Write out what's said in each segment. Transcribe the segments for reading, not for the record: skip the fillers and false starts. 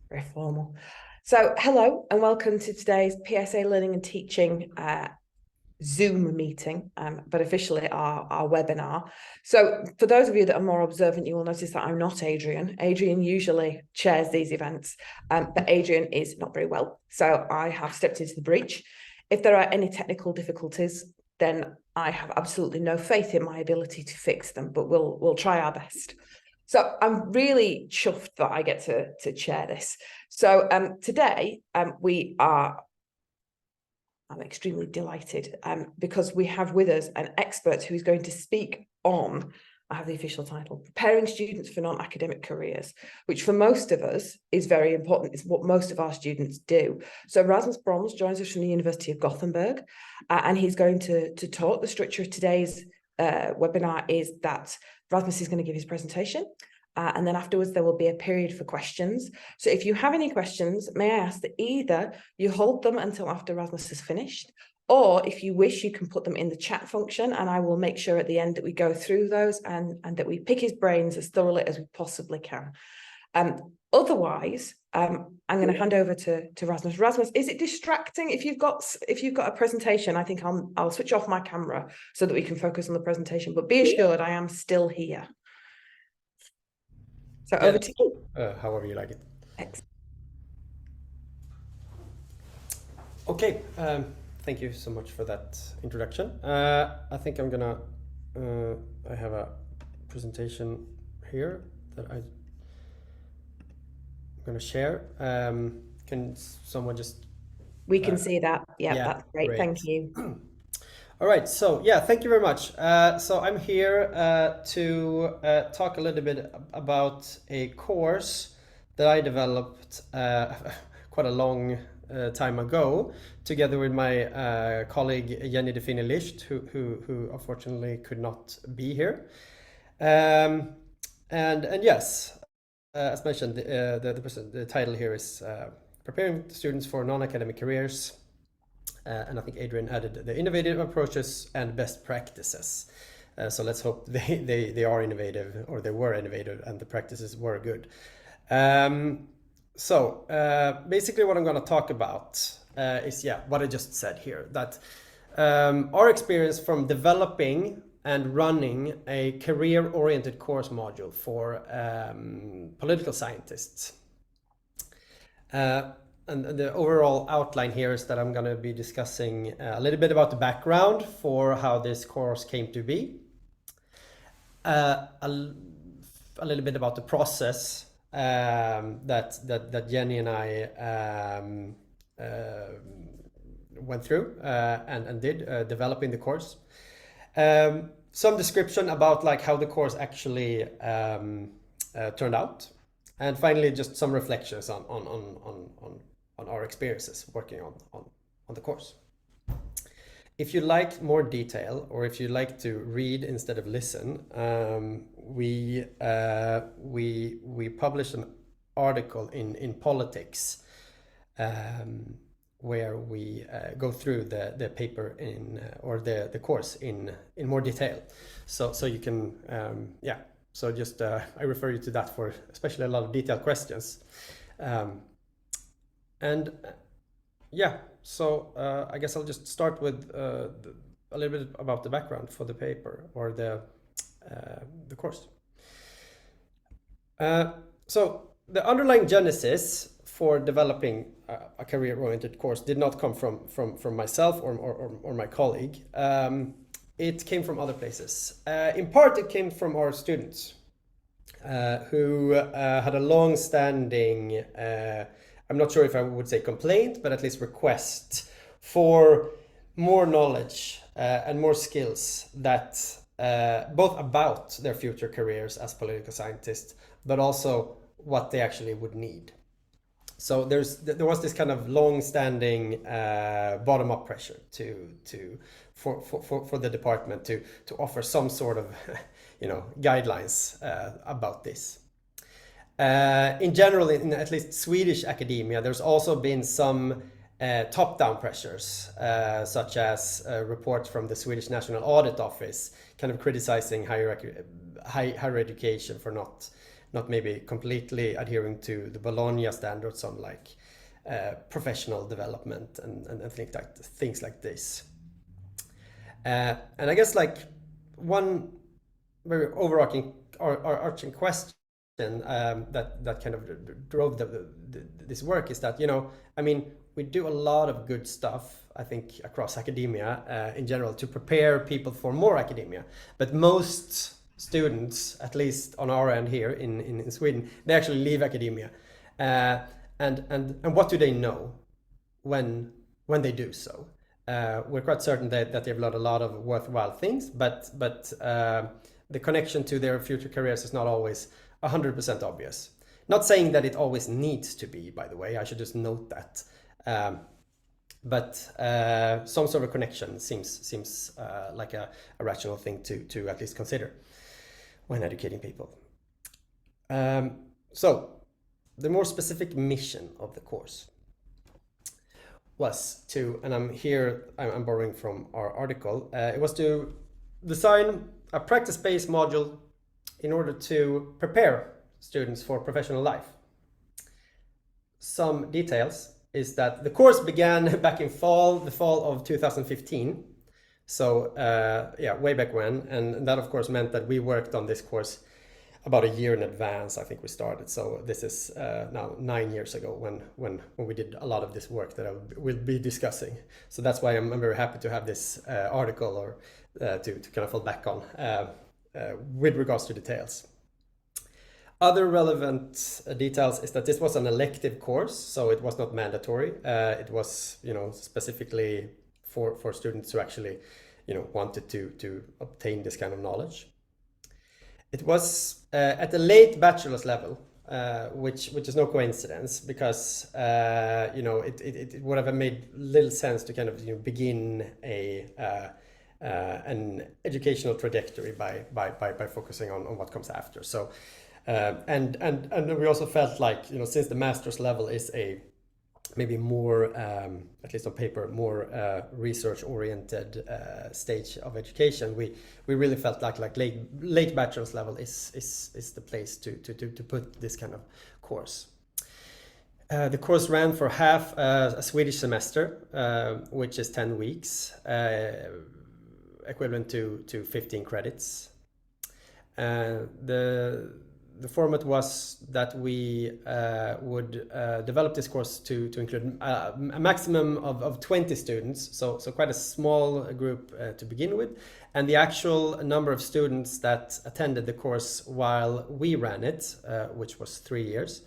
Very formal. So hello and welcome to today's PSA Learning and Teaching Zoom meeting, but officially our webinar. So for those of you that are more observant, you will notice that I'm not Adrian. Adrian usually chairs these events, but Adrian is not very well. So I have stepped into the breach. If there are any technical difficulties, then I have absolutely no faith in my ability to fix them, but we'll try our best. So I'm really chuffed that I get to chair this. So today I'm extremely delighted because we have with us an expert who is going to speak on, I have the official title, Preparing Students for Non-Academic Careers, which for most of us is very important. It's what most of our students do. So Rasmus Broms joins us from the University of Gothenburg, and he's going to talk. The structure of today's webinar is that Rasmus is going to give his presentation, and then afterwards there will be a period for questions. So if you have any questions, may I ask that either you hold them until after Rasmus has finished, or if you wish, you can put them in the chat function, and I will make sure at the end that we go through those and that we pick his brains as thoroughly as we possibly can. Otherwise, I'm going to hand over to Rasmus. Rasmus, is it distracting if you've got a presentation? I think I'll switch off my camera so that we can focus on the presentation. But be assured, I am still here. So over to you. However you like it. Excellent. Okay, thank you so much for that introduction. I think I'm gonna, I have a presentation here that I'm gonna share. Can someone just... We can see that. Yeah, that's great. Great. Thank you. All right, so yeah, thank you very much. So I'm here to talk a little bit about a course that I developed quite a long time ago, together with my colleague Jenny de Licht, who unfortunately could not be here. And yes, as mentioned, the title here is Preparing Students for Non-Academic Careers. And I think Adrian added the innovative approaches and best practices. So let's hope they are innovative, or they were innovative, and the practices were good. So basically what I'm going to talk about is what I just said here, that our experience from developing and running a career-oriented course module for political scientists. And the overall outline here is that I'm going to be discussing a little bit about the background for how this course came to be, a little bit about the process that Jenny and I went through and did developing the course. Some description about like how the course actually turned out, and finally just some reflections on our experiences working on the course. If you like more detail, or if you like to read instead of listen, we published an article in Politics where we go through the paper or the course in more detail. So you can So just I refer you to that for especially a lot of detailed questions. So I guess I'll just start with a little bit about the background for the paper, or the course. So the underlying genesis for developing a career-oriented course did not come from myself or my colleague. It came from other places. In part, it came from our students who had a long-standing, I'm not sure if I would say complaint, but at least request for more knowledge and more skills that both about their future careers as political scientists, but also what they actually would need. So there was this kind of long-standing bottom-up pressure for the department to offer some sort of guidelines about this. In general, in at least Swedish academia, there's also been some top-down pressures, such as reports from the Swedish National Audit Office, kind of criticizing higher education for not not maybe completely adhering to the Bologna standards on like professional development and things like this. And I guess like one very overarching arching question that kind of drove this work is that, you know, I mean, we do a lot of good stuff, I think, across academia in general to prepare people for more academia. But most students, at least on our end here in Sweden, they actually leave academia. And what do they know when they do so? We're quite certain that they've learned a lot of worthwhile things, but the connection to their future careers is not always 100% obvious. Not saying that it always needs to be, by the way, I should just note that. But some sort of connection seems like a rational thing to at least consider when educating people. So the more specific mission of the course was to, and I'm borrowing from our article, it was to design a practice-based module in order to prepare students for professional life. Some details is that the course began back in the fall of 2015. So yeah, way back when. And that of course meant that we worked on this course about a year in advance, I think we started. So this is now 9 years ago when we did a lot of this work that I will be discussing. So that's why I'm very happy to have this article or to kind of fall back on with regards to details. Other relevant details is that this was an elective course, so it was not mandatory. It was, you know, specifically for students who actually, you know, wanted to obtain this kind of knowledge. It was at the late bachelor's level, which is no coincidence, because you know, it would have made little sense to kind of, you know, begin an educational trajectory by focusing on what comes after. So and we also felt like, you know, since the master's level is a maybe more, at least on paper, more research-oriented stage of education, we really felt like late bachelor's level is the place to put this kind of course. The course ran for half a Swedish semester, which is 10 weeks, equivalent to 15 credits. The format was that we would develop this course to include a maximum of 20 students, so quite a small group to begin with, and the actual number of students that attended the course while we ran it, which was 3 years,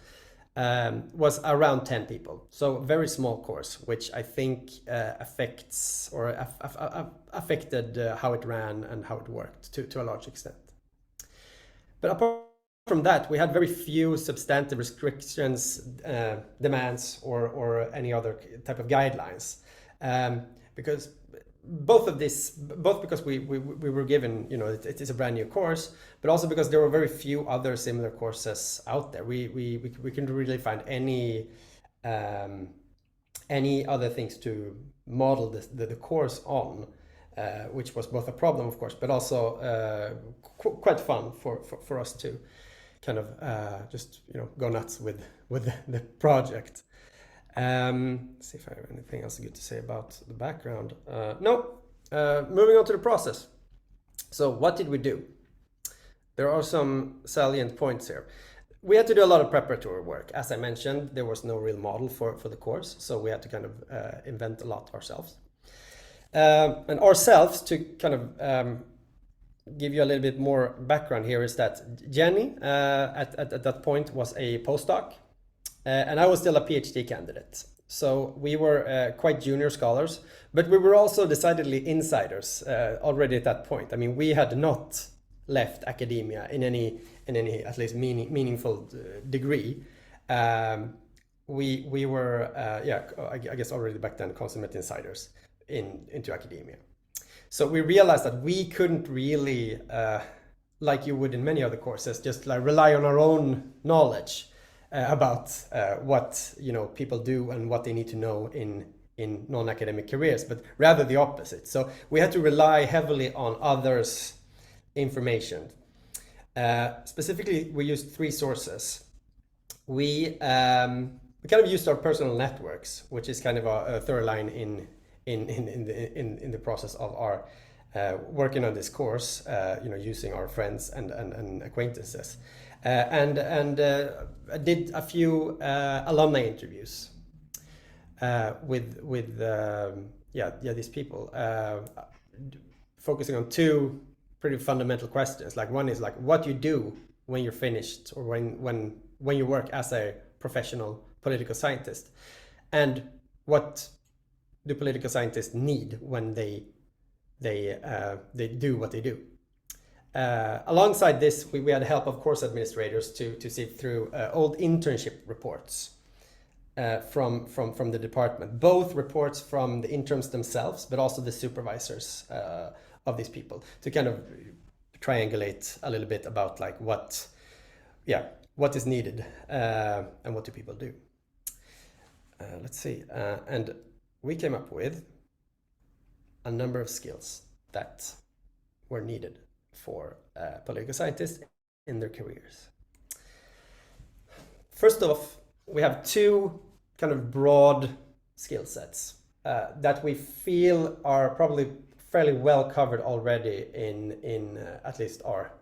was around 10 people. So very small course, which I think affects or affected how it ran and how it worked to a large extent. But apart from that, we had very few substantive restrictions, demands, or any other type of guidelines, because both because we were given, you know, it is a brand new course, but also because there were very few other similar courses out there. We couldn't really find any other things to model the course on, which was both a problem, of course, but also quite fun for us to kind of just, you know, go nuts with the project. See if I have anything else good to say about the background. No, moving on to the process. So what did we do? There are some salient points here. We had to do a lot of preparatory work. As I mentioned, there was no real model for the course, so we had to kind of invent a lot ourselves. And ourselves, to kind of give you a little bit more background here, is that Jenny at that point was a postdoc, and I was still a PhD candidate. So we were quite junior scholars, but we were also decidedly insiders already at that point. I mean, we had not left academia in any at least meaningful degree. We were yeah, I guess already back then consummate insiders into academia. So we realized that we couldn't really, like you would in many other courses, just like rely on our own knowledge about what, you know, people do and what they need to know in non-academic careers, but rather the opposite. So we had to rely heavily on others' information. Specifically, we used three sources. We kind of used our personal networks, which is kind of a third line in the process of our working on this course. Using our friends and acquaintances, and I did a few alumni interviews with these people, focusing on two pretty fundamental questions. Like, one is like what you do when you're finished, or when you work as a professional political scientist, and what do political scientists need when they do what they do. Alongside this, we had help of course administrators to sift through old internship reports from the department, both reports from the interns themselves, but also the supervisors of these people, to kind of triangulate a little bit about like what is needed and what do people do. Let's see, and we came up with a number of skills that were needed for political scientists in their careers. First off, we have two kind of broad skill sets that we feel are probably fairly well covered already in at least our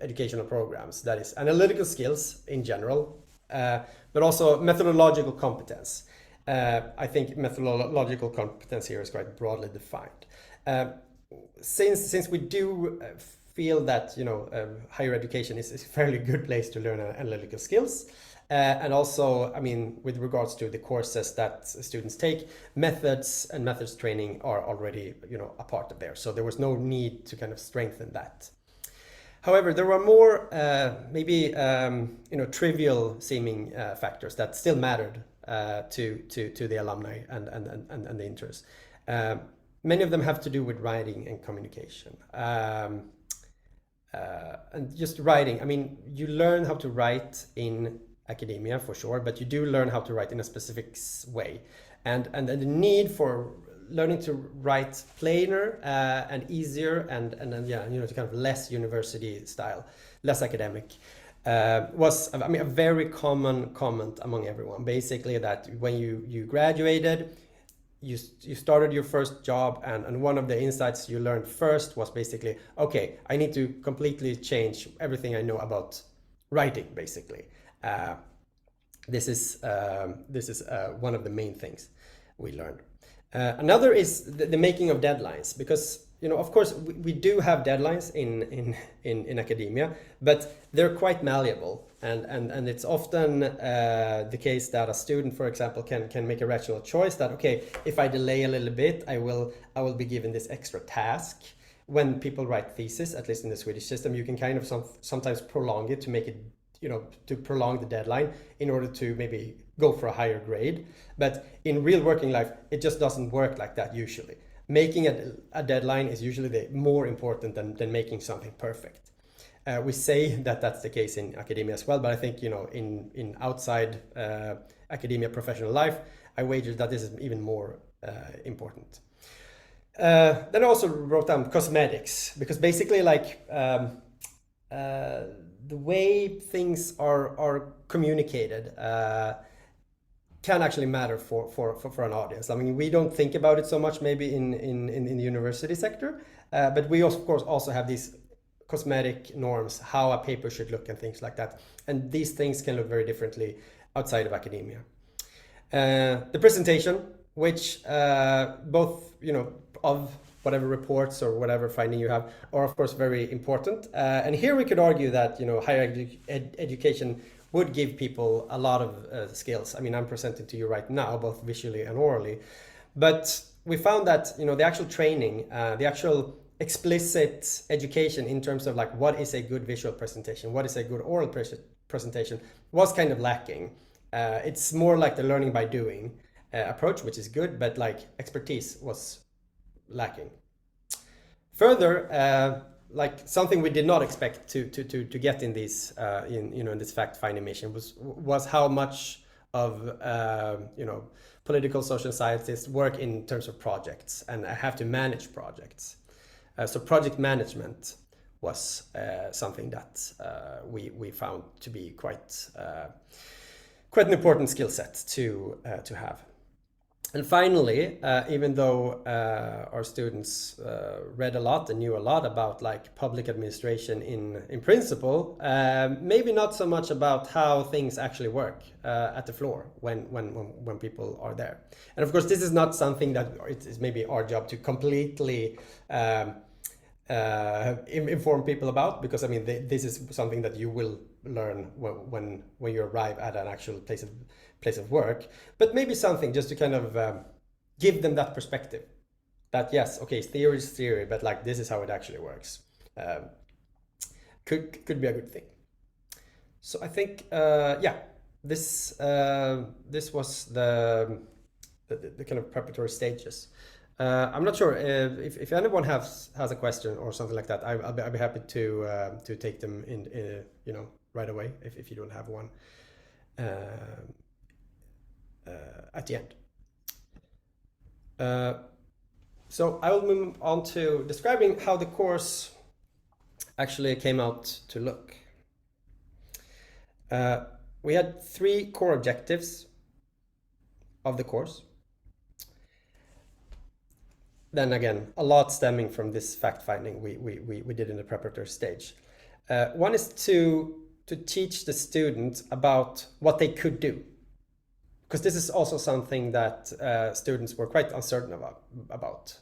educational programs. That is analytical skills in general, but also methodological competence. I think methodological competence here is quite broadly defined. Since we do feel that higher education is a fairly good place to learn analytical skills, and also, I mean, with regards to the courses that students take, methods training are already a part of there. So there was no need to kind of strengthen that. However, there were more maybe trivial seeming factors that still mattered to the alumni and the interns. Many of them have to do with writing and communication. And just writing, I mean, you learn how to write in academia for sure, but you do learn how to write in a specific way. And the need for learning to write plainer and easier and to kind of less university style, less academic, was, I mean, a very common comment among everyone. Basically, that when you graduated, you started your first job, and one of the insights you learned first was basically, okay, I need to completely change everything I know about writing. Basically, this is one of the main things we learned. Another is the making of deadlines, because of course we do have deadlines in academia, but they're quite malleable, and it's often the case that a student, for example, can make a rational choice that, okay, if I delay a little bit, I will be given this extra task. When people write thesis, at least in the Swedish system, you can kind of sometimes prolong it to make it, to prolong the deadline in order to maybe go for a higher grade. But in real working life, it just doesn't work like that usually. Making a deadline is usually more important than making something perfect. We say that that's the case in academia as well, but I think in outside academia professional life, I wager that this is even more important. Then I also wrote down cosmetics, because basically, like, the way things are communicated can actually matter for an audience. I mean, we don't think about it so much maybe in the university sector, but we of course also have these cosmetic norms, how a paper should look and things like that. And these things can look very differently outside of academia. The presentation, which both, of whatever reports or whatever finding you have, are of course very important. And here we could argue that, higher education would give people a lot of skills. I mean, I'm presenting to you right now, both visually and orally. But we found that, the actual training, the actual explicit education in terms of like what is a good visual presentation, what is a good oral presentation, was kind of lacking. It's more like the learning by doing approach, which is good, but like expertise was lacking. Further, like something we did not expect to get in these in this fact-finding mission was how much of political social scientists work in terms of projects and have to manage projects. So project management was something that we found to be quite an important skill set to have. And finally, even though our students read a lot and knew a lot about like public administration in principle, maybe not so much about how things actually work at the floor when people are there. And of course, this is not something that it is maybe our job to completely inform people about, because I mean this is something that you will learn when you arrive at an actual place of work, but maybe something just to kind of give them that perspective that yes, okay, theory is theory, but like this is how it actually works. Could be a good thing. So I think this was the kind of preparatory stages. I'm not sure if anyone has a question or something like that. I'll be happy to take them in right away if you don't have one at the end. So I will move on to describing how the course actually came out to look. We had 3 core objectives of the course. Then again, a lot stemming from this fact finding we did in the preparatory stage. One is to teach the students about what they could do, because this is also something that students were quite uncertain about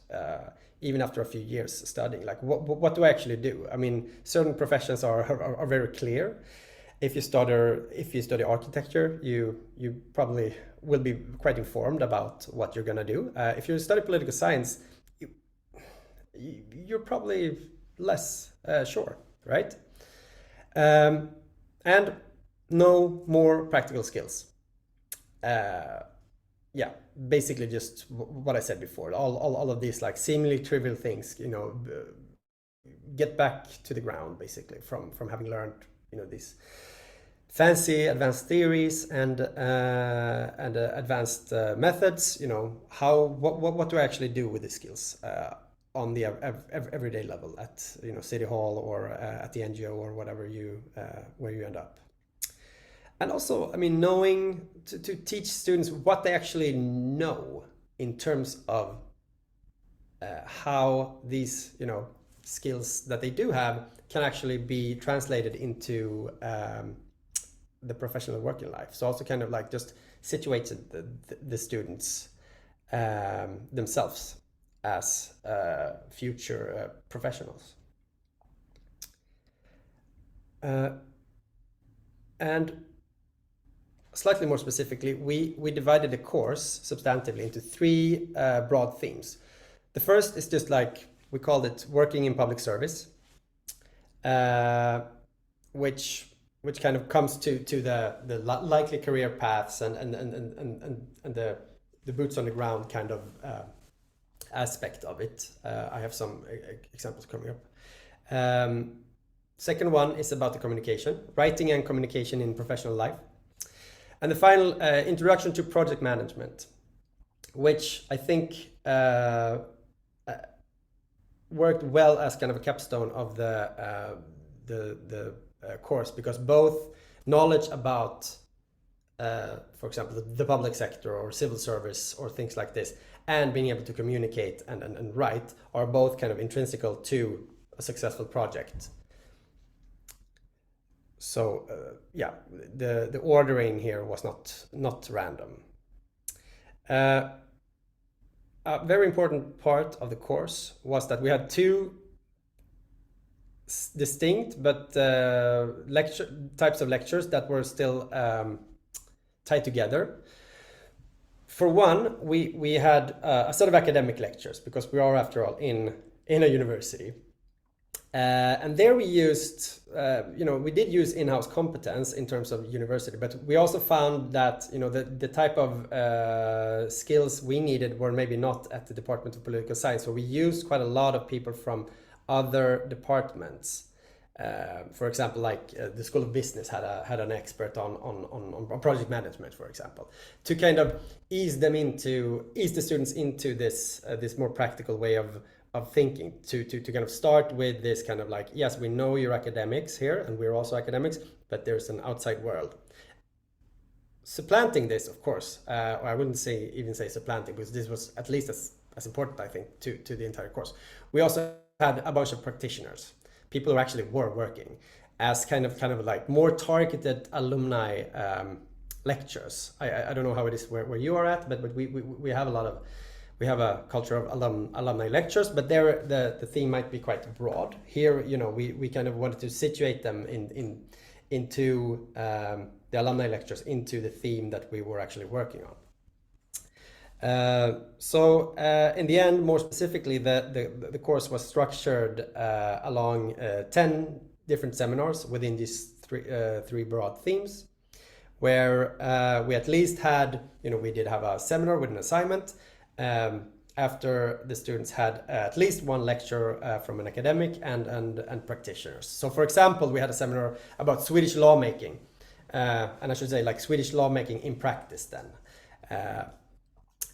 even after a few years studying. Like, what do I actually do? I mean, certain professions are very clear. If you study architecture, you probably will be quite informed about what you're gonna do. If you study political science, you're probably less sure, right? And no more practical skills. Yeah, basically just what I said before. All of these like seemingly trivial things, get back to the ground basically from having learned, these fancy advanced theories and advanced methods. What do I actually do with these skills on the everyday level at City Hall or at the NGO or whatever where you end up. And also, I mean, knowing to teach students what they actually know in terms of how these skills that they do have can actually be translated into the professional working life. So also kind of like just situated the students themselves as future professionals. And slightly more specifically, we divided the course substantively into 3 broad themes. The first is just like, we called it working in public service, which kind of comes to the likely career paths and the boots on the ground kind of aspect of it. I have some examples coming up. Second one is about the communication, writing and communication in professional life. And the final, introduction to project management, which I think worked well as kind of a capstone of the course, because both knowledge about, for example, the public sector or civil service or things like this, and being able to communicate and write are both kind of intrinsical to a successful project. So yeah, the ordering here was not random. A very important part of the course was that we had 2 distinct but types of lectures that were still tied together. For one, we had a set of academic lectures, because we are, after all, in a university. And there we used, we did use in-house competence in terms of university, but we also found that, the type of skills we needed were maybe not at the Department of Political Science. So we used quite a lot of people from other departments. For example, like the School of Business had an expert on project management, for example, to kind of ease the students into this more practical way of thinking to kind of start with this kind of like, yes, we know you're academics here and we're also academics, but there's an outside world. Supplanting this, of course, or I wouldn't even say supplanting, because this was at least as important, I think, to the entire course. We also had a bunch of practitioners, people who actually were working as kind of like more targeted alumni lectures. I don't know how it is where you are at, but we have we have a culture of alumni lectures, but there the theme might be quite broad. Here, we kind of wanted to situate them into the alumni lectures into the theme that we were actually working on. So in the end, more specifically, the course was structured along 10 different seminars within these three broad themes, where we at least had, we did have a seminar with an assignment after the students had at least one lecture from an academic and practitioners. So for example, we had a seminar about Swedish lawmaking, and I should say like Swedish lawmaking in practice then.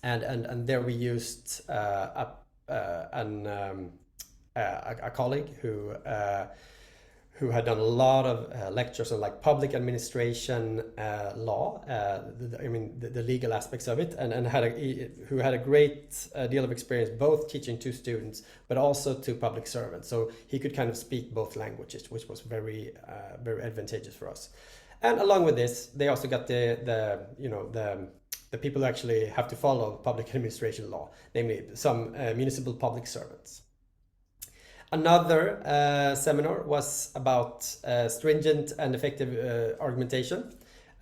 And there we used a colleague who had done a lot of lectures on like public administration law, the legal aspects of it, and who had a great deal of experience both teaching to students but also to public servants. So he could kind of speak both languages, which was very advantageous for us. And along with this, they also got the people who actually have to follow public administration law, namely some municipal public servants. Another seminar was about stringent and effective argumentation.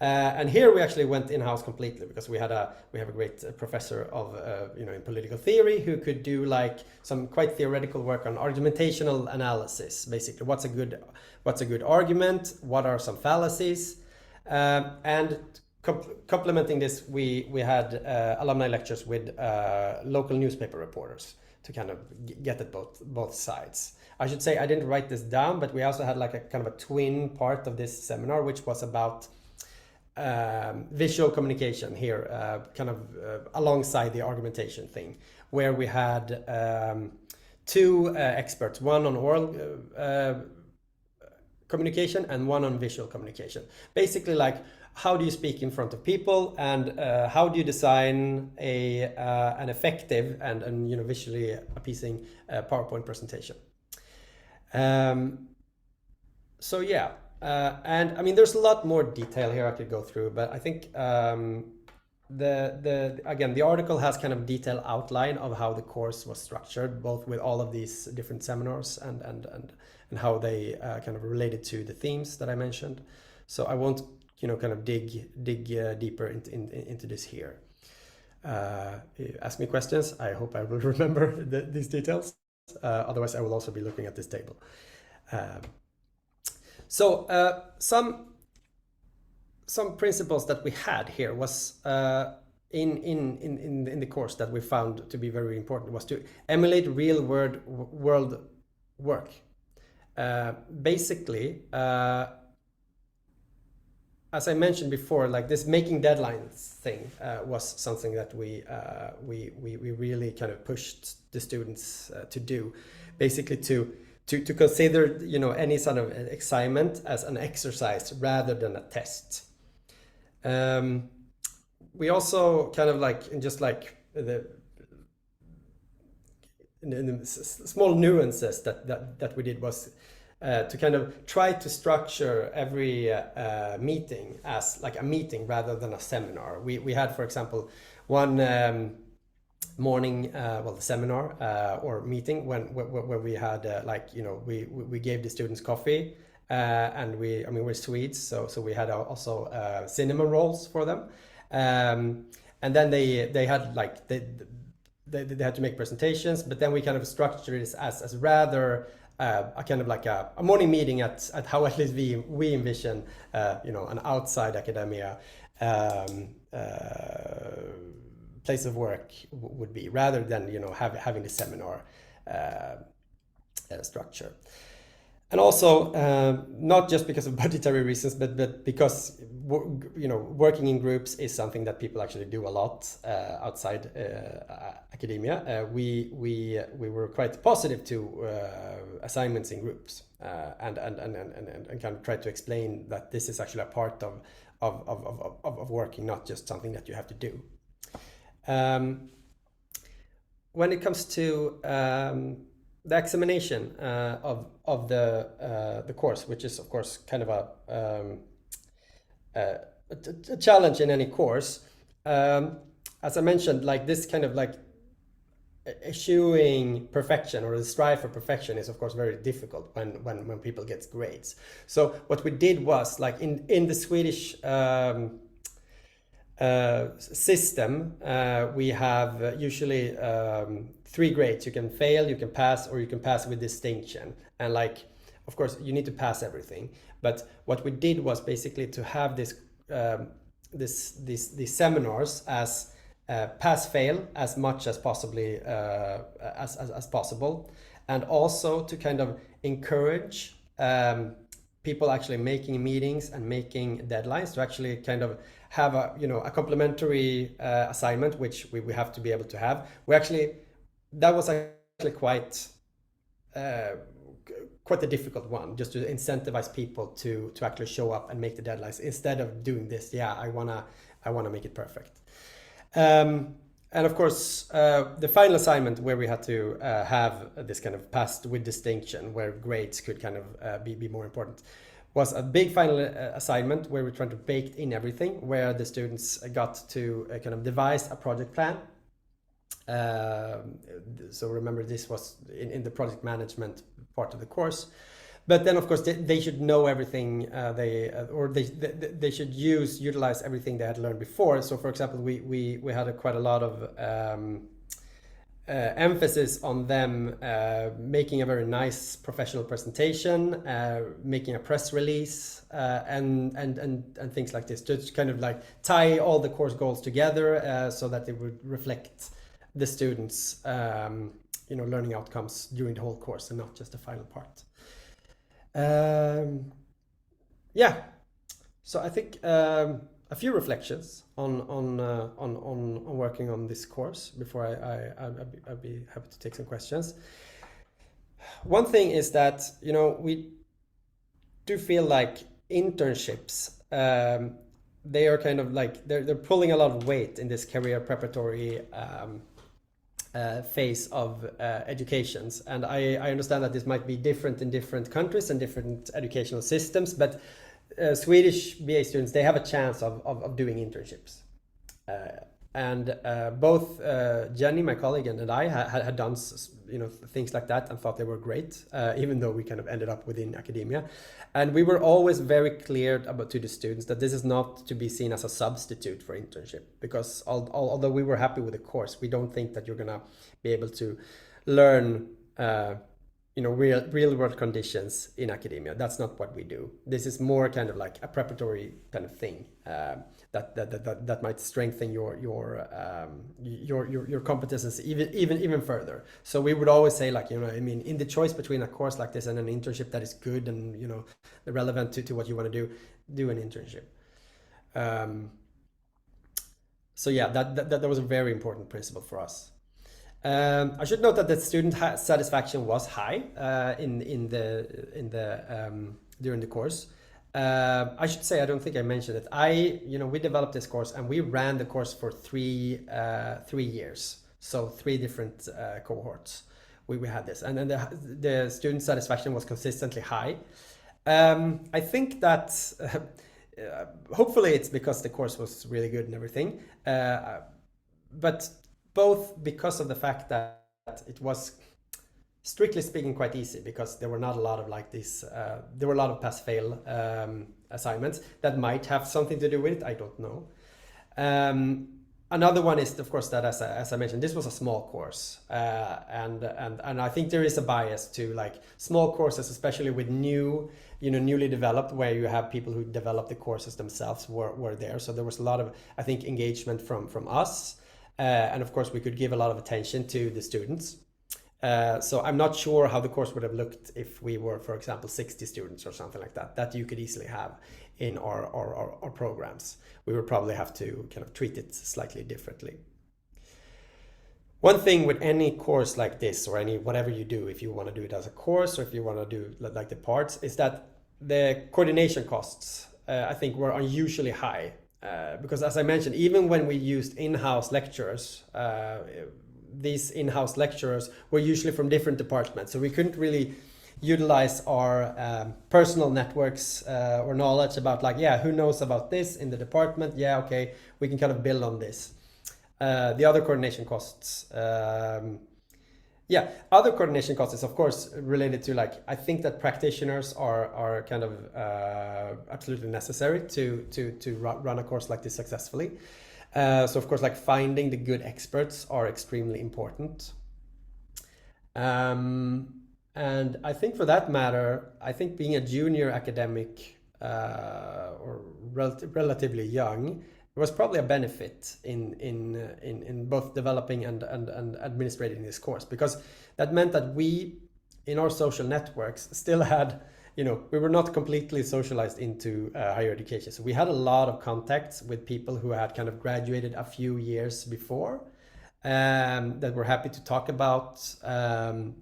And here we actually went in-house completely, because we have a great professor of in political theory who could do like some quite theoretical work on argumentational analysis. Basically, what's a good argument? What are some fallacies? And complementing this, we had alumni lectures with local newspaper reporters to kind of get at both sides. I should say I didn't write this down, but we also had like a kind of a twin part of this seminar, which was about visual communication here, alongside the argumentation thing, where we had two experts, one on oral communication and one on visual communication. Basically, like, how do you speak in front of people, and how do you design an effective and visually appeasing PowerPoint presentation? So yeah, and I mean there's a lot more detail here I could go through, but I think the article has kind of detailed outline of how the course was structured, both with all of these different seminars and how they kind of related to the themes that I mentioned. So I won't kind of dig deeper into this here. Ask me questions. I hope I will remember these details. Otherwise, I will also be looking at this table. So some principles that we had here was in the course that we found to be very important was to emulate real world work. Basically, as I mentioned before, like this making deadlines thing was something that we really kind of pushed the students to do, basically to consider any sort of assignment as an exercise rather than a test. We also kind of like in the small nuances that we did was to kind of try to structure every meeting as like a meeting rather than a seminar. We had, for example, one morning, the seminar or meeting when we had we gave the students coffee, and we're Swedes, so we had also cinnamon rolls for them, and then they had like they had to make presentations, but then we kind of structured it as rather a kind of like a morning meeting at how at least we envision an outside academia place of work would be, rather than having the seminar structure. And also, not just because of budgetary reasons, but because working in groups is something that people actually do a lot outside academia. We were quite positive to assignments in groups, and kind of try to explain that this is actually a part of working, not just something that you have to do. When it comes to the examination of the course, which is of course kind of a challenge in any course. As I mentioned, like this kind of like eschewing perfection or the strive for perfection is of course very difficult when people get grades. So what we did was like in the Swedish system, we have usually 3 grades. You can fail, you can pass, or you can pass with distinction. And like, of course, you need to pass everything. But what we did was basically to have these seminars as pass fail as much as possibly as possible, and also to kind of encourage people actually making meetings and making deadlines to actually kind of have a complementary assignment, which we have to be able to have. That was actually quite a difficult one, just to incentivize people to actually show up and make the deadlines instead of doing this. Yeah, I wanna make it perfect. And of course, the final assignment where we had to have this kind of passed with distinction, where grades could kind of be more important, was a big final assignment where we're trying to bake in everything, where the students got to kind of devise a project plan. So remember, this was in the project management part of the course. But then, of course, they should know everything they should utilize everything they had learned before. So, for example, we had quite a lot of emphasis on them making a very nice professional presentation, making a press release, and things like this, to kind of like tie all the course goals together, so that they would reflect the students' learning outcomes during the whole course and not just the final part. Yeah, so I think a few reflections on working on this course before I'd be happy to take some questions. One thing is that we do feel like internships, they are kind of like they're pulling a lot of weight in this career preparatory phase of educations, and I understand that this might be different in different countries and different educational systems, but Swedish BA students, they have a chance of doing internships, and both Jenny, my colleague, and I had done things like that and thought they were great, even though we kind of ended up within academia. And we were always very clear to the students that this is not to be seen as a substitute for internship, because although we were happy with the course, we don't think that you're gonna be able to learn real world conditions in academia. That's not what we do. This is more kind of like a preparatory kind of thing that might strengthen your competences even further. So we would always say, like, in the choice between a course like this and an internship that is good and relevant to what you want to do an internship. So yeah, that was a very important principle for us. I should note that the student satisfaction was high during the course. I should say, I don't think I mentioned it. We developed this course and we ran the course for 3 years. So 3 different cohorts. We had this, and then the student satisfaction was consistently high. I think that hopefully it's because the course was really good and everything, but both because of the fact that it was, strictly speaking, quite easy, because there were not a lot of like this, there were a lot of pass-fail assignments that might have something to do with it. I don't know. Another one is, of course, that as I mentioned, this was a small course, and I think there is a bias to like small courses, especially with newly developed, where you have people who develop the courses themselves were there. So there was a lot of, I think, engagement from us. And of course, we could give a lot of attention to the students. So I'm not sure how the course would have looked if we were, for example, 60 students or something like that, that you could easily have in our programs. We would probably have to kind of treat it slightly differently. One thing with any course like this, or any whatever you do, if you want to do it as a course or if you want to do like the parts, is that the coordination costs, I think, were unusually high. Because as I mentioned, even when we used in-house lecturers, these in-house lecturers were usually from different departments, so we couldn't really utilize our personal networks or knowledge about, like, yeah, who knows about this in the department, yeah, okay, we can kind of build on this. The other coordination costs, other coordination costs is of course related to, like, I think that practitioners are kind of absolutely necessary to run a course like this successfully. So of course, like, finding the good experts are extremely important. And I think for that matter, I think being a junior academic or relatively young was probably a benefit in both developing and administrating this course, because that meant that we, in our social networks, still had, we were not completely socialized into higher education. So we had a lot of contacts with people who had kind of graduated a few years before, that were happy to talk about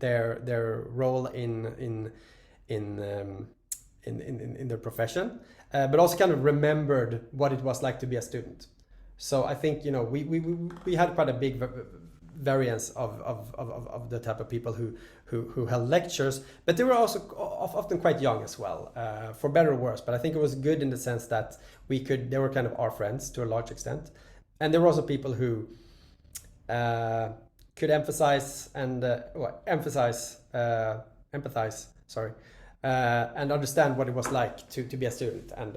their role in their profession, but also kind of remembered what it was like to be a student. So I think, we had quite a big variance of the type of people who held lectures, but they were also often quite young as well, for better or worse. But I think it was good in the sense that they were kind of our friends to a large extent, and there were also people who could empathize, and understand what it was like to be a student, and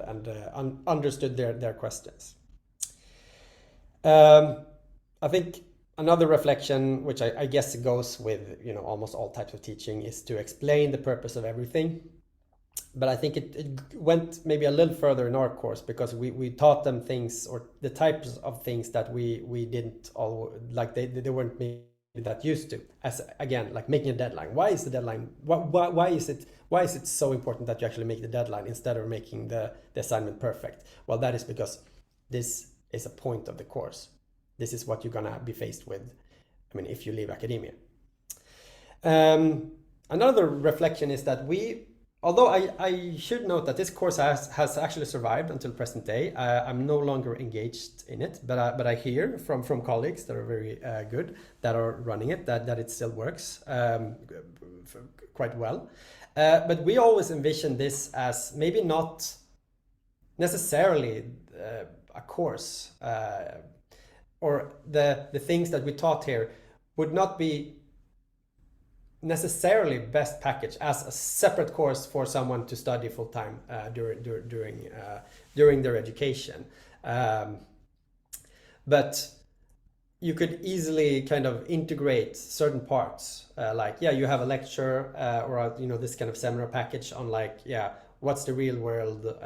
understood their questions. I think another reflection, which I guess goes with almost all types of teaching, is to explain the purpose of everything. But I think it went maybe a little further in our course, because we taught them things, or the types of things that we didn't all like, they weren't maybe that used to, as again, like making a deadline. Why is the deadline, why is it so important that you actually make the deadline instead of making the assignment perfect? Well, that is because this is a point of the course. This is what you're gonna be faced with, if you leave academia. Another reflection is that although I should note that this course has actually survived until present day. I'm no longer engaged in it, but I hear from colleagues that are very good, that are running it, that it still works quite well. But we always envision this as maybe not necessarily a course, or the things that we taught here would not be necessarily best packaged as a separate course for someone to study full time during their education. But you could easily kind of integrate certain parts, like, you have a lecture or this kind of seminar package on, like, what's the real world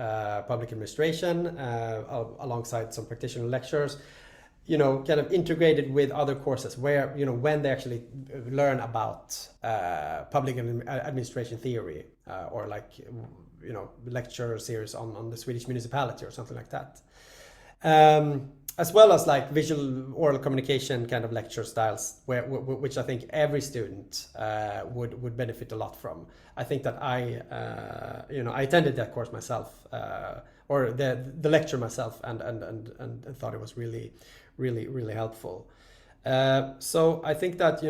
public administration, alongside some practitioner lectures, kind of integrated with other courses where, when they actually learn about public administration theory, or like, lecture series on the Swedish municipality or something like that. As well as like visual oral communication kind of lecture styles, which I think every student would benefit a lot from. I think that I attended that course myself, or the lecture myself, and thought it was really helpful. So I think that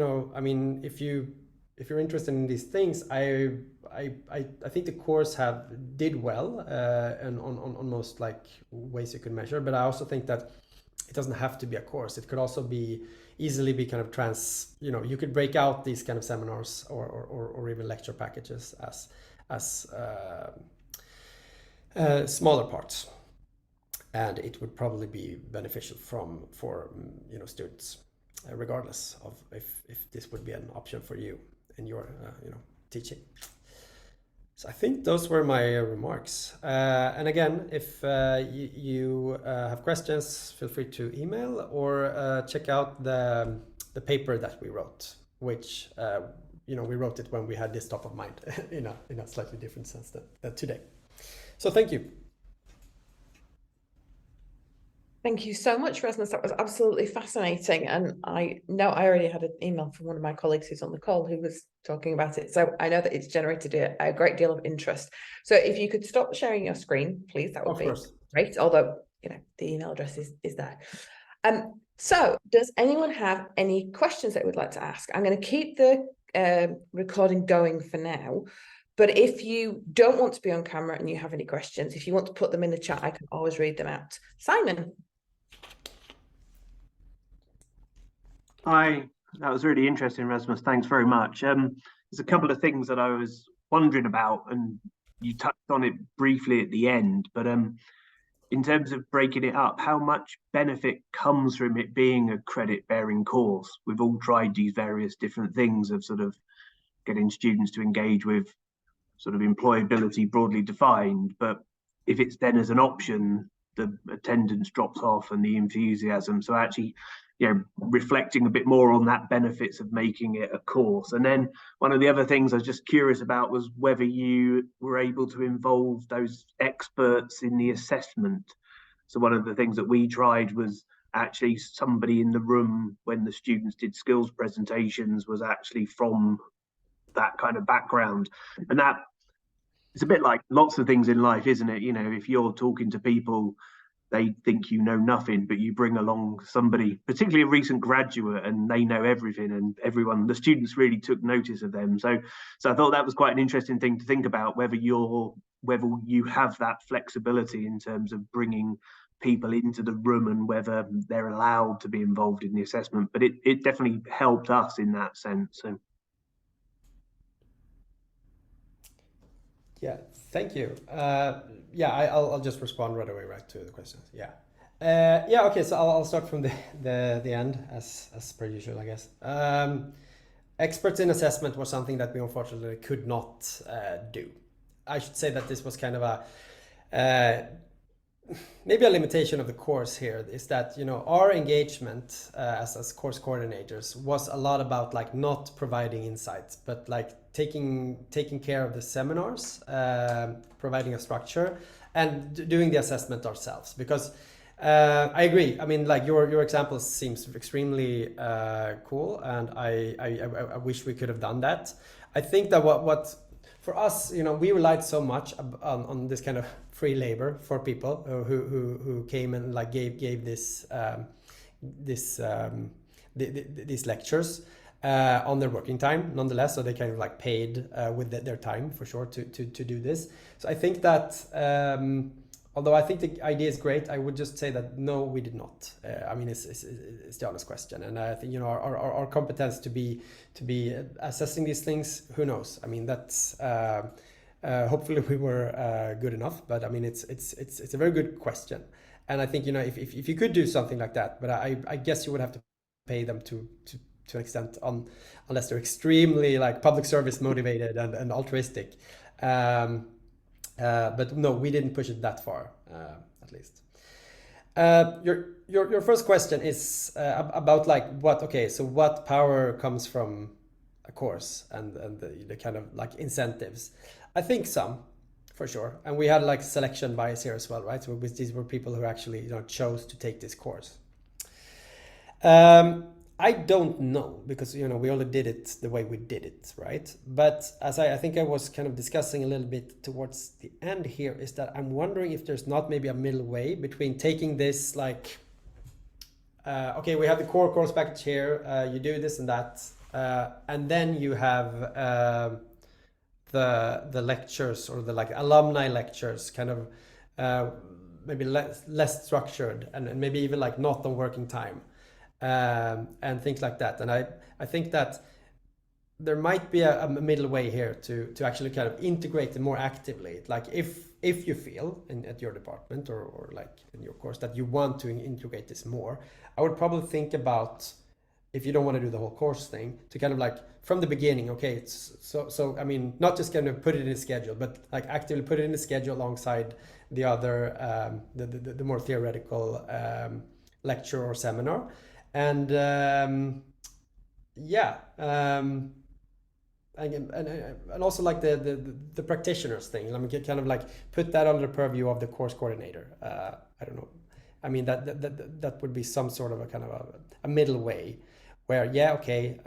if you're interested in these things, I think the course did well and on most like ways you could measure. But I also think that it doesn't have to be a course. It could also easily be kind of you could break out these kind of seminars or even lecture packages as smaller parts. And it would probably be beneficial for students, regardless of if this would be an option for you in your teaching. So I think those were my remarks. And again, if you have questions, feel free to email or check out the paper that we wrote. which we wrote it when we had this top of mind in a slightly different sense than today. So thank you. Thank you so much, Rasmus. That was absolutely fascinating. And I know I already had an email from one of my colleagues who's on the call who was talking about it. So I know that it's generated a great deal of interest. So if you could stop sharing your screen, please, that would be great. Although, the email address is there. So does anyone have any questions that they would like to ask? I'm going to keep the recording going for now. But if you don't want to be on camera and you have any questions, if you want to put them in the chat, I can always read them out. Simon. Hi, that was really interesting, Rasmus. Thanks very much. There's a couple of things that I was wondering about, and you touched on it briefly at the end, but in terms of breaking it up, how much benefit comes from it being a credit-bearing course? We've all tried these various different things of sort of getting students to engage with sort of employability broadly defined, but if it's then as an option, the attendance drops off and the enthusiasm. So actually, reflecting a bit more on that benefits of making it a course. And then one of the other things I was just curious about was whether you were able to involve those experts in the assessment. So one of the things that we tried was actually somebody in the room when the students did skills presentations was actually from that kind of background. And that it's a bit like lots of things in life, isn't it? If you're talking to people, they think you know nothing, but you bring along somebody, particularly a recent graduate, and they know everything, and the students really took notice of them. So I thought that was quite an interesting thing to think about, whether you have that flexibility in terms of bringing people into the room and whether they're allowed to be involved in the assessment. But it definitely helped us in that sense. So. Yeah, thank you. I'll just respond right away to the questions. Okay, so I'll start from the end as per usual, I guess. Experts in assessment was something that we unfortunately could not do. I should say that this was kind of maybe a limitation of the course here, is that our engagement as course coordinators was a lot about like not providing insights, but like taking care of the seminars, providing a structure, and doing the assessment ourselves. Because I agree. I mean, like your example seems extremely cool, and I wish we could have done that. I think that what for us, we relied so much on this kind of free labor for people who came and like gave these lectures on their working time, nonetheless. So they kind of like paid with their time for sure to do this. So I think that although I think the idea is great, I would just say that no, we did not. I mean, it's the honest question, and I think our competence to be assessing these things, who knows? I mean, that's hopefully we were good enough, but I mean, it's a very good question, and I think if you could do something like that, but I guess you would have to pay them to an extent, unless they're extremely like public service motivated and altruistic. But no, we didn't push it that far, at least. Your first question is about like what power comes from a course and the kind of like incentives. I think some, for sure, and we had like selection bias here as well, right? So these were people who actually chose to take this course. I don't know, because we only did it the way we did it, right? But as I think I was kind of discussing a little bit towards the end here, is that I'm wondering if there's not maybe a middle way between taking this like okay, we have the core course package here, you do this and that, and then you have the lectures, or the like alumni lectures, kind of maybe less structured, and maybe even like not on working time. And things like that. And I think that there might be a middle way here to actually kind of integrate it more actively. Like if you feel at your department or like in your course that you want to integrate this more, I would probably think about, if you don't want to do the whole course thing, to kind of like from the beginning, okay, so I mean, not just kind of put it in a schedule, but like actively put it in the schedule alongside the other the more theoretical lecture or seminar. And yeah, and also like the practitioners thing. I mean, you kind of like put that under the purview of the course coordinator. I don't know. I mean that would be some sort of a kind of a middle way, where yeah, okay.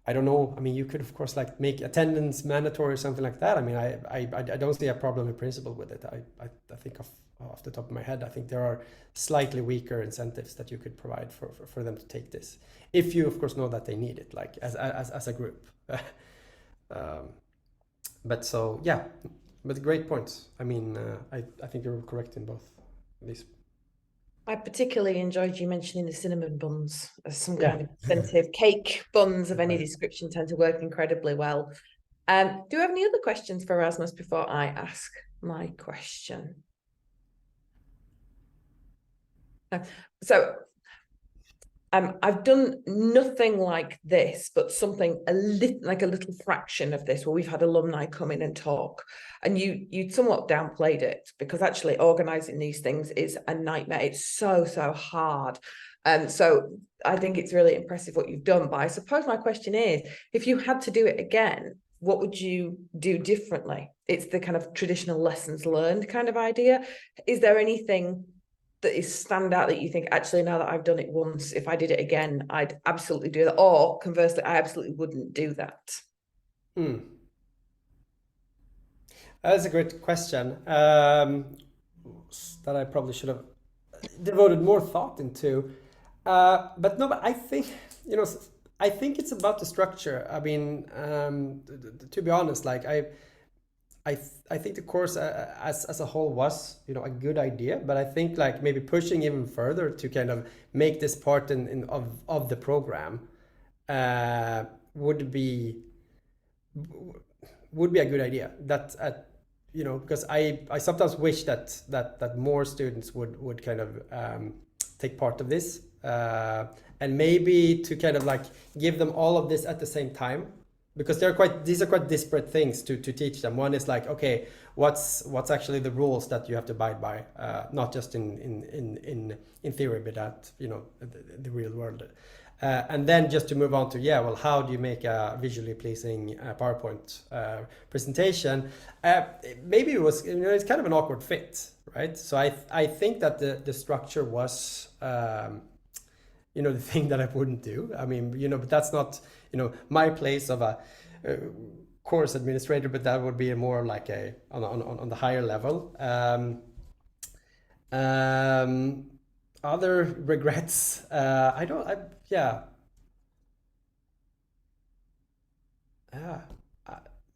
I don't know. I mean, you could of course like make attendance mandatory or something like that. I mean, I don't see a problem in principle with it. I think off the top of my head, I think there are slightly weaker incentives that you could provide for them to take this, if you of course know that they need it, like as a group. But so yeah, but great points. I mean, I think you're correct in both these. I particularly enjoyed you mentioning the cinnamon buns as some Yeah. kind of incentive. Cake buns of any Right. description tend to work incredibly well. Do you have any other questions for Rasmus before I ask my question? No. So I've done nothing like this, but something a little fraction of this, where we've had alumni come in and talk, and you somewhat downplayed it, because actually organizing these things is a nightmare. It's so hard. And so I think it's really impressive what you've done. But I suppose my question is, if you had to do it again, what would you do differently? It's the kind of traditional lessons learned kind of idea. Is there anything that is stand out that you think, actually, now that I've done it once, if I did it again, I'd absolutely do that? Or conversely, I absolutely wouldn't do that. That's a great question, that I probably should have devoted more thought into. But no, but I think, you know, I think it's about the structure. I mean, to be honest, like I think the course as a whole was, you know, a good idea, but I think like maybe pushing even further to kind of make this part of the program would be a good idea. That you know, because I sometimes wish that more students would kind of take part of this, and maybe to kind of like give them all of this at the same time, because these are quite disparate things to teach them. One is like, okay, what's actually the rules that you have to abide by, not just in theory, but at, you know, the real world. And then just to move on to, yeah, well, how do you make a visually pleasing PowerPoint presentation? Maybe it was, you know, it's kind of an awkward fit, right? So I think that the structure was, you know, the thing that I wouldn't do. I mean, you know, but that's not, you know, my place of a course administrator, but that would be more like a on the higher level. Other regrets, yeah.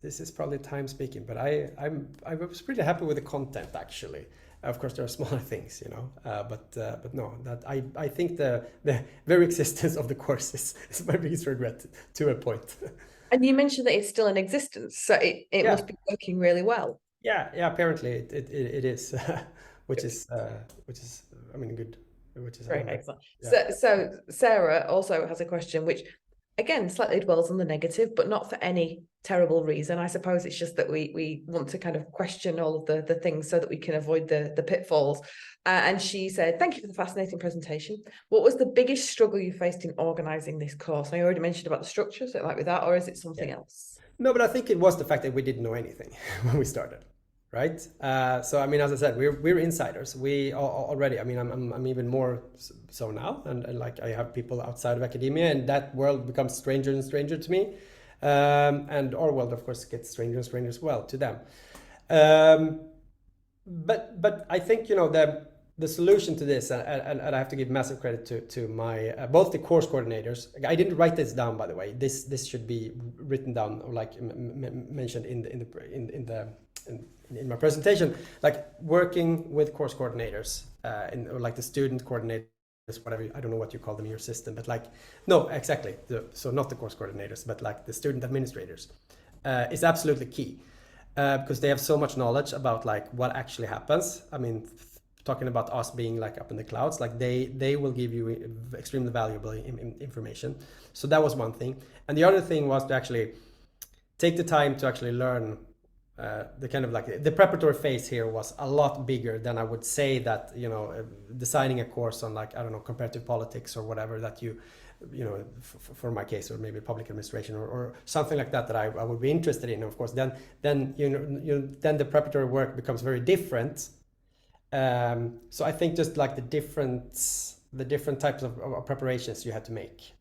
This is probably time speaking, but I was pretty happy with the content, actually. Of course, there are smaller things, you know, but no, that I think the very existence of the course is my biggest regret to a point. And you mentioned that it's still in existence, so it Yeah. must be working really well. Yeah, apparently it is, which is I mean, good, which is Very excellent. yeah. So Sarah also has a question, which again slightly dwells on the negative, but not for any terrible reason. I suppose it's just that we want to kind of question all of the things so that we can avoid the pitfalls. And she said, thank you for the fascinating presentation. What was the biggest struggle you faced in organizing this course? I already mentioned about the structure, so it might be that, or is it something else? No, but I think it was the fact that we didn't know anything when we started, right? So I mean, as I said, we're insiders. We already. I mean, I'm even more so now, and like I have people outside of academia, and that world becomes stranger and stranger to me, and our world, of course, gets stranger and stranger as well to them. But I think, you know, the solution to this, and I have to give massive credit to my both the course coordinators. I didn't write this down, by the way. This should be written down, or like mentioned in my presentation. Like working with course coordinators, or like the student coordinators, whatever, I don't know what you call them in your system, but like, no, exactly. So not the course coordinators, but like the student administrators, is absolutely key, because they have so much knowledge about like what actually happens. I mean, talking about us being like up in the clouds, like they will give you extremely valuable information. So that was one thing. And the other thing was to actually take the time to actually learn. The kind of like the preparatory phase here was a lot bigger than I would say that, you know, designing a course on like, I don't know, comparative politics or whatever, that you for my case, or maybe public administration or something like that I would be interested in. Of course, then then the preparatory work becomes very different. So I think just like the different types of preparations you had to make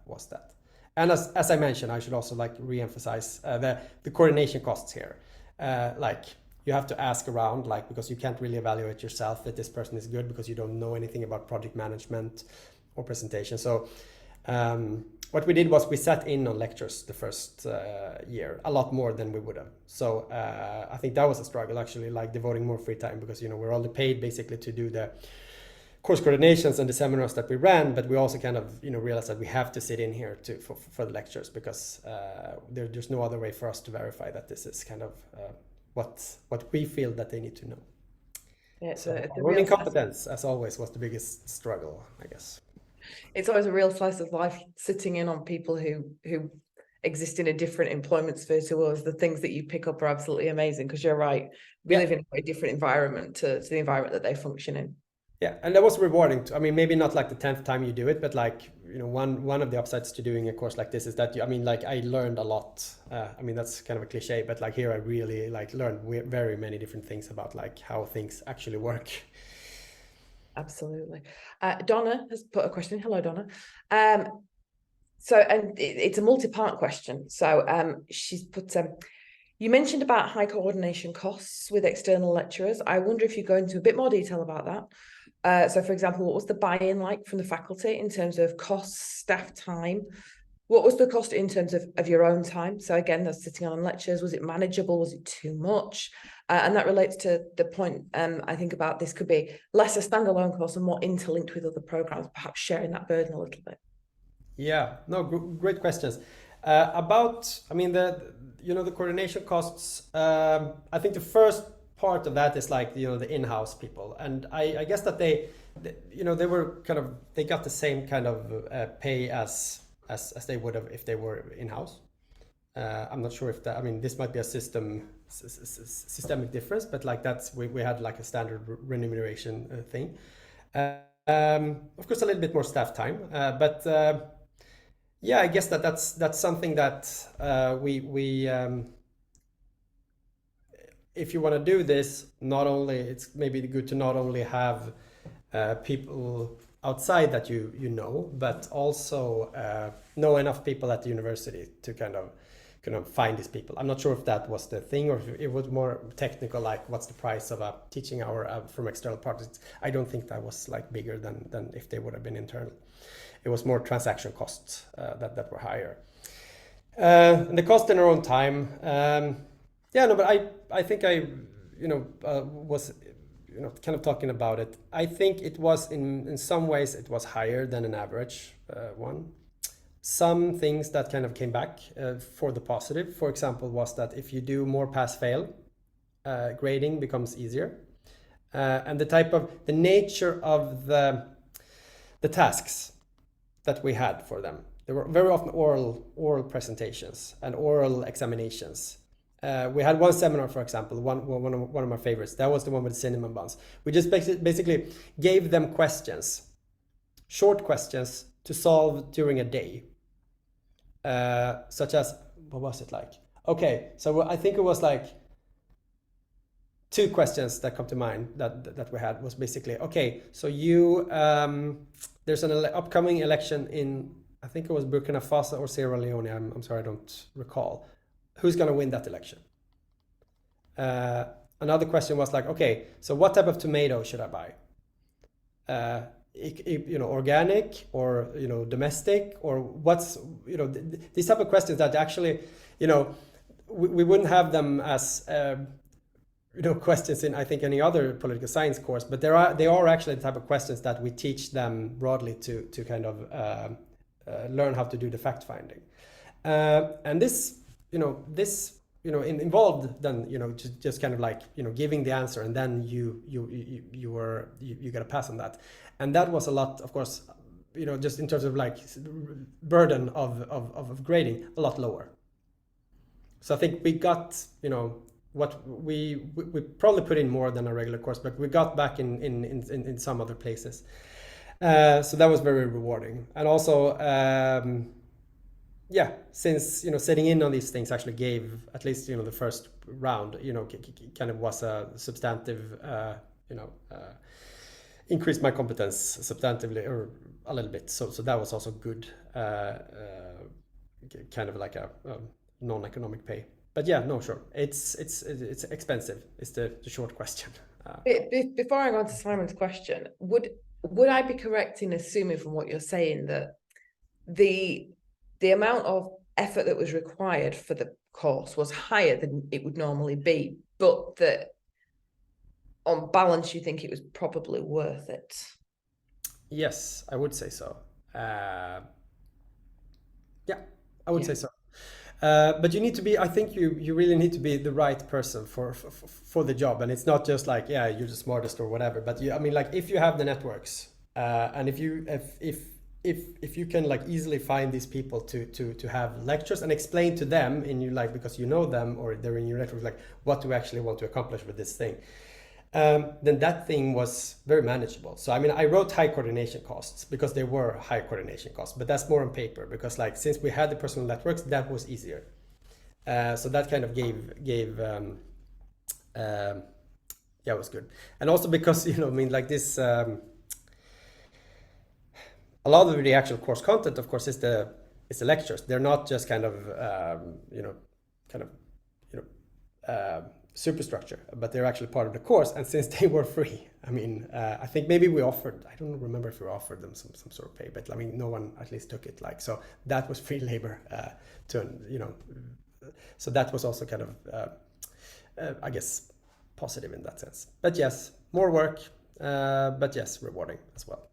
was that. And as I mentioned, I should also like re-emphasize the coordination costs here. Like you have to ask around, like, because you can't really evaluate yourself that this person is good because you don't know anything about project management or presentation. So what we did was we sat in on lectures the first year a lot more than we would have. So I think that was a struggle, actually, like devoting more free time, because we're only paid basically to do the course coordinations and the seminars that we ran, but we also kind of realized that we have to sit in here for the lectures, because there's no other way for us to verify that this is kind of what we feel that they need to know. Yeah, so learning competence, as always, was the biggest struggle, I guess. It's always a real slice of life sitting in on people who exist in a different employment sphere to us. The things that you pick up are absolutely amazing, because you're right, we live in a very different environment to the environment that they function in. Yeah, and that was rewarding. I mean, maybe not like the 10th time you do it, but like, one of the upsides to doing a course like this is that I learned a lot. I mean, that's kind of a cliche, but like here I really like learned very many different things about like how things actually work. Absolutely. Donna has put a question. Hello, Donna. So, and it's a multi-part question. So she's put, you mentioned about high coordination costs with external lecturers. I wonder if you go into a bit more detail about that. So, for example, what was the buy-in like from the faculty in terms of costs, staff time? What was the cost in terms of your own time? So again, that's sitting on lectures. Was it manageable? Was it too much? And that relates to the point I think about this could be less a standalone course and more interlinked with other programs, perhaps sharing that burden a little bit. Yeah, no, great questions. About, I mean, the coordination costs, I think the first part of that is like, the in-house people. And I guess that they were kind of, they got the same kind of pay as they would have if they were in-house. I'm not sure if that, I mean, this might be a systemic difference, but like we had like a standard remuneration thing. Of course, a little bit more staff time, but yeah, I guess that's something that we if you want to do this, not only it's maybe good to not only have people outside that you know, but also know enough people at the university to kind of find these people. I'm not sure if that was the thing or if it was more technical, like what's the price of a teaching hour from external parties. I don't think that was like bigger than if they would have been internal. It was more transaction costs that were higher. And the cost in our own time. Yeah, no, but I think I was kind of talking about it. I think it was in some ways it was higher than an average one. Some things that kind of came back for the positive, for example, was that if you do more pass-fail, grading becomes easier. And the nature of the tasks that we had for them, they were very often oral presentations and oral examinations. We had one seminar, for example, one of my favorites. That was the one with the cinnamon buns. We just basically gave them questions, short questions to solve during a day. Such as, what was it like? Okay, so I think it was like 2 questions that come to mind that we had was basically, okay, so you there's an upcoming election in, I think it was Burkina Faso or Sierra Leone. I'm sorry, I don't recall. Who's going to win that election? Another question was like, okay, so what type of tomato should I buy? Organic or domestic, or what's these type of questions that actually we wouldn't have them as questions in I think any other political science course, but they are actually the type of questions that we teach them broadly to kind of learn how to do the fact finding, and this involved then just kind of like giving the answer, and then you got to pass on that. And that was a lot, of course, just in terms of like burden of grading, a lot lower. So I think we got, what we probably put in more than a regular course, but we got back in some other places. So that was very rewarding. And also, yeah, since sitting in on these things actually gave, at least the first round, kind of was a substantive, increased my competence substantively or a little bit. So that was also good, kind of like a non-economic pay. But yeah, no, sure, it's expensive. Is the short question. Before I go on to Simon's question, would I be correct in assuming from what you're saying that the amount of effort that was required for the course was higher than it would normally be, but that on balance you think it was probably worth it? Yes, I would say so. Yeah, I would say so. But you need to be, I think you really need to be the right person for the job. And it's not just like, yeah, you're the smartest or whatever. But I mean, like if you have the networks, and if you can like easily find these people to have lectures and explain to them in you, like, because you know them or they're in your network, like what do we actually want to accomplish with this thing, then that thing was very manageable. So I mean, I wrote high coordination costs because they were high coordination costs, but that's more on paper because like since we had the personal networks, that was easier. So that kind of gave yeah, it was good. And also because I mean, like this, a lot of the actual course content, of course, is the lectures. They're not just kind of kind of superstructure, but they're actually part of the course. And since they were free, I mean, I think maybe we offered, I don't remember if we offered them some sort of pay, but I mean, no one at least took it. Like, so that was free labor so that was also kind of, I guess, positive in that sense. But yes, more work, but yes, rewarding as well.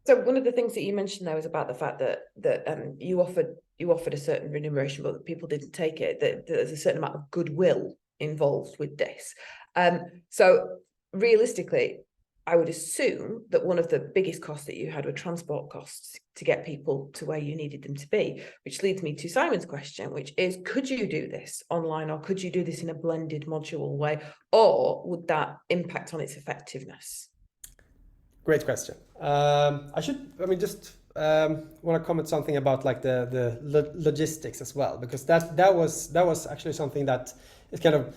So one of the things that you mentioned there was about the fact that you offered a certain remuneration, but people didn't take it. That there's a certain amount of goodwill involved with this. So realistically, I would assume that one of the biggest costs that you had were transport costs to get people to where you needed them to be, which leads me to Simon's question, which is, could you do this online or could you do this in a blended module way, or would that impact on its effectiveness? Great question. I mean, just want to comment something about like the logistics as well, because that was actually something that is kind of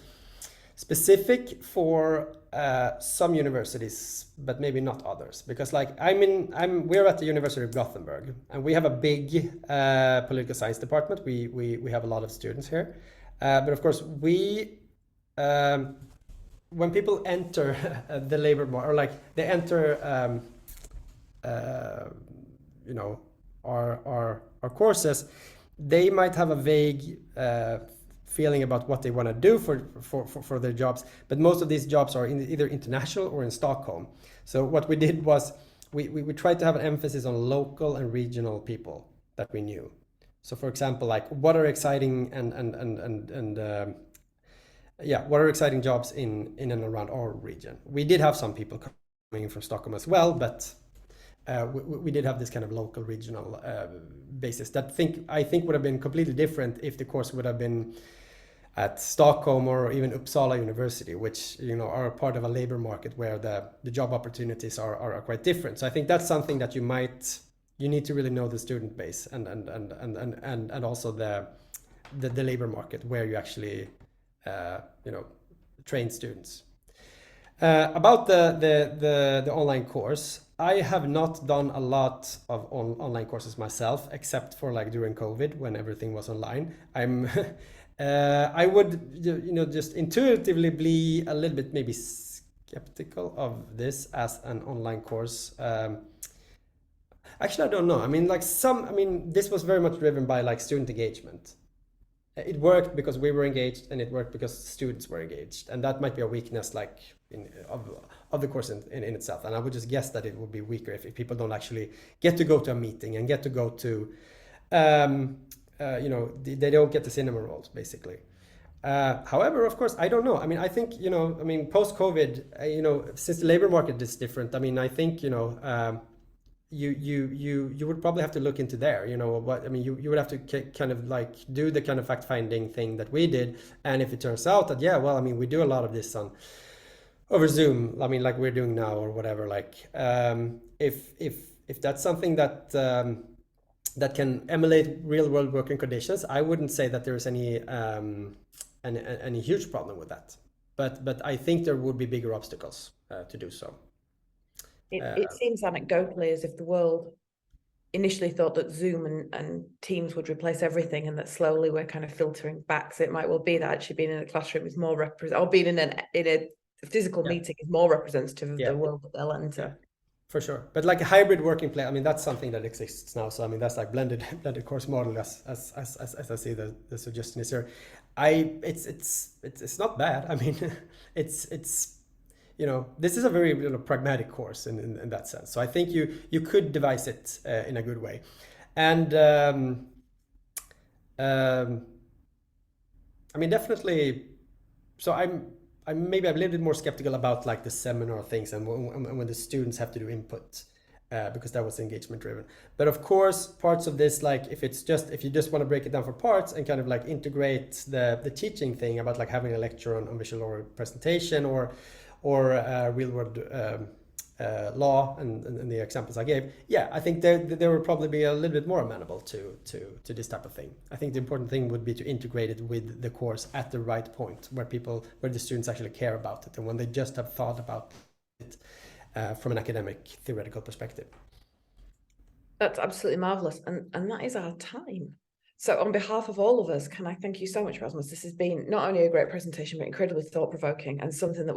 specific for some universities, but maybe not others. Because like we're at the University of Gothenburg, and we have a big political science department. We have a lot of students here, but of course when people enter the labor market, or like they enter our courses, they might have a vague feeling about what they want to do for their jobs, but most of these jobs are either international or in Stockholm. So what we did was we tried to have an emphasis on local and regional people that we knew. So for example, like what are exciting what are exciting jobs in and around our region. We did have some people coming from Stockholm as well, but we did have this kind of local regional basis that I think would have been completely different if the course would have been at Stockholm or even Uppsala University, which are a part of a labor market where the job opportunities are quite different. So I think that's something that you need to really know the student base and also the labor market where you actually train students. About the online course, I have not done a lot of online courses myself, except for like during COVID when everything was online. I would just intuitively be a little bit maybe skeptical of this as an online course. Actually, I don't know. I mean, this was very much driven by like student engagement. It worked because we were engaged, and it worked because students were engaged, and that might be a weakness like of the course in itself. And I would just guess that it would be weaker if people don't actually get to go to a meeting and get to go to they don't get the cinema roles basically. However, of course, I don't know. I mean, I think post COVID, since the labor market is different, I mean, I think you would probably have to look into there, what I mean, you would have to kind of like do the kind of fact-finding thing that we did. And if it turns out that, yeah, well, I mean, we do a lot of this over Zoom, I mean, like we're doing now or whatever, like if if that's something that that can emulate real world working conditions, I wouldn't say that there's any huge problem with that. But I think there would be bigger obstacles to do so. It seems anecdotally as if the world initially thought that Zoom and Teams would replace everything, and that slowly we're kind of filtering back. So it might well be that actually being in a classroom is more or being in a physical meeting is more representative of the world that they'll enter. For sure, but like a hybrid working place, I mean, that's something that exists now. So I mean, that's like blended course model as I see the suggestion is here. It's not bad. I mean, it's you know, this is a very pragmatic course in that sense. So I think you could devise it in a good way, and I mean, definitely. So I'm maybe a little bit more skeptical about like the seminar things and when the students have to do input, because that was engagement driven. But of course, parts of this, like if you just want to break it down for parts and kind of like integrate the teaching thing about like having a lecture on visual oral presentation or real world law and the examples I gave, yeah, I think there would probably be a little bit more amenable to this type of thing. I think the important thing would be to integrate it with the course at the right point where the students actually care about it, and when they just have thought about it from an academic theoretical perspective. That's absolutely marvelous, and that is our time. So on behalf of all of us, can I thank you so much, Rasmus? This has been not only a great presentation, but incredibly thought-provoking, and something that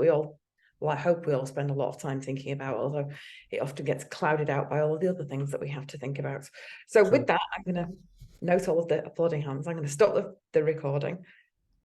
I hope we all spend a lot of time thinking about, although it often gets clouded out by all of the other things that we have to think about. So with that, I'm going to note all of the applauding hands. I'm going to stop the recording.